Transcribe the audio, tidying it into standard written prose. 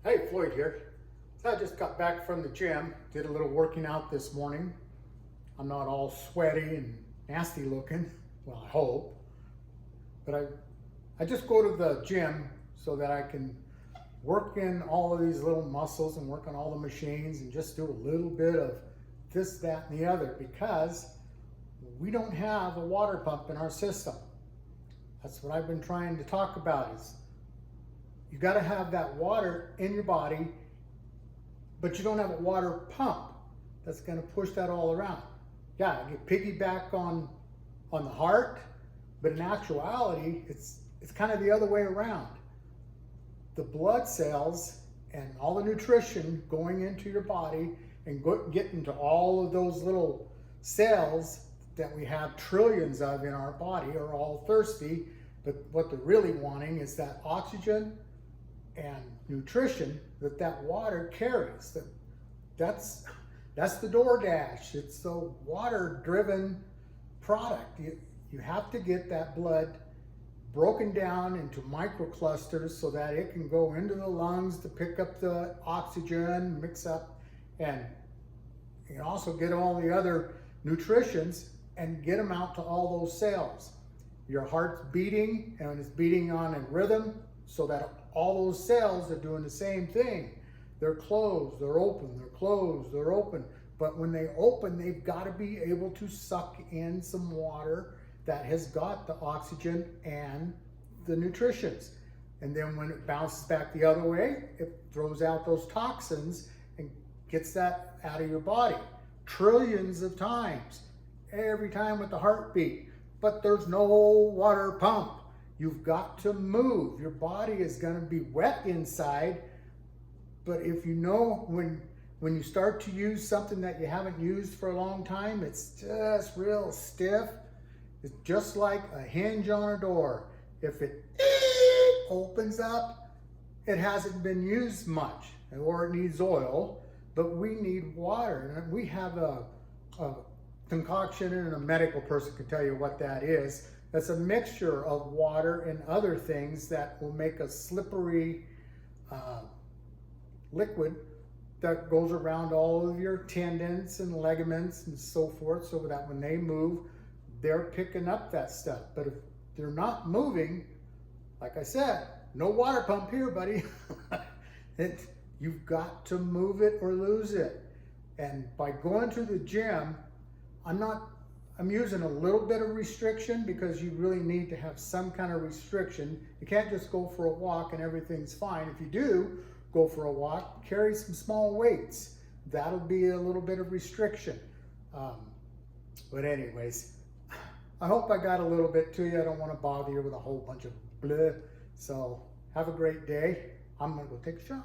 Hey, Floyd here. So I just got back from the gym, did a little working out this morning. I'm not all sweaty and nasty looking, well, I hope. But I just go to the gym so that I can work in all of these little muscles and work on all the machines and just do a little bit of this, that, and the other, because we don't have a water pump in our system. That's what I've been trying to talk about, is you got to have that water in your body, but you don't have a water pump that's going to push that all around. Yeah, you piggyback on the heart, but in actuality, it's kind of the other way around. The blood cells and all the nutrition going into your body and getting to all of those little cells that we have trillions of in our body are all thirsty, but what they're really wanting is that oxygen and nutrition that water carries. That's the DoorDash. It's the water-driven product. You have to get that blood broken down into microclusters so that it can go into the lungs to pick up the oxygen, mix up, and you can also get all the other nutrients and get them out to all those cells. Your heart's beating, and it's beating on a rhythm so that all those cells are doing the same thing. They're closed, they're open, they're closed, they're open. But when they open, they've got to be able to suck in some water that has got the oxygen and the nutrients. And then when it bounces back the other way, it throws out those toxins and gets that out of your body. Trillions of times, every time with the heartbeat. But there's no water pump. You've got to move. Your body is going to be wet inside, but if you know when you start to use something that you haven't used for a long time, it's just real stiff. It's just like a hinge on a door. If it opens up, it hasn't been used much, or it needs oil, but we need water. And we have a concoction, and a medical person can tell you what that is. That's a mixture of water and other things that will make a slippery liquid that goes around all of your tendons and ligaments and so forth, so that when they move, they're picking up that stuff. But if they're not moving, like I said, no water pump here, buddy. You've got to move it or lose it. And by going to the gym, I'm using a little bit of restriction, because you really need to have some kind of restriction. You can't just go for a walk and everything's fine. If you do go for a walk, carry some small weights. That'll be a little bit of restriction. But anyways, I hope I got a little bit to you. I don't want to bother you with a whole bunch of blah. So have a great day. I'm gonna go take a shower.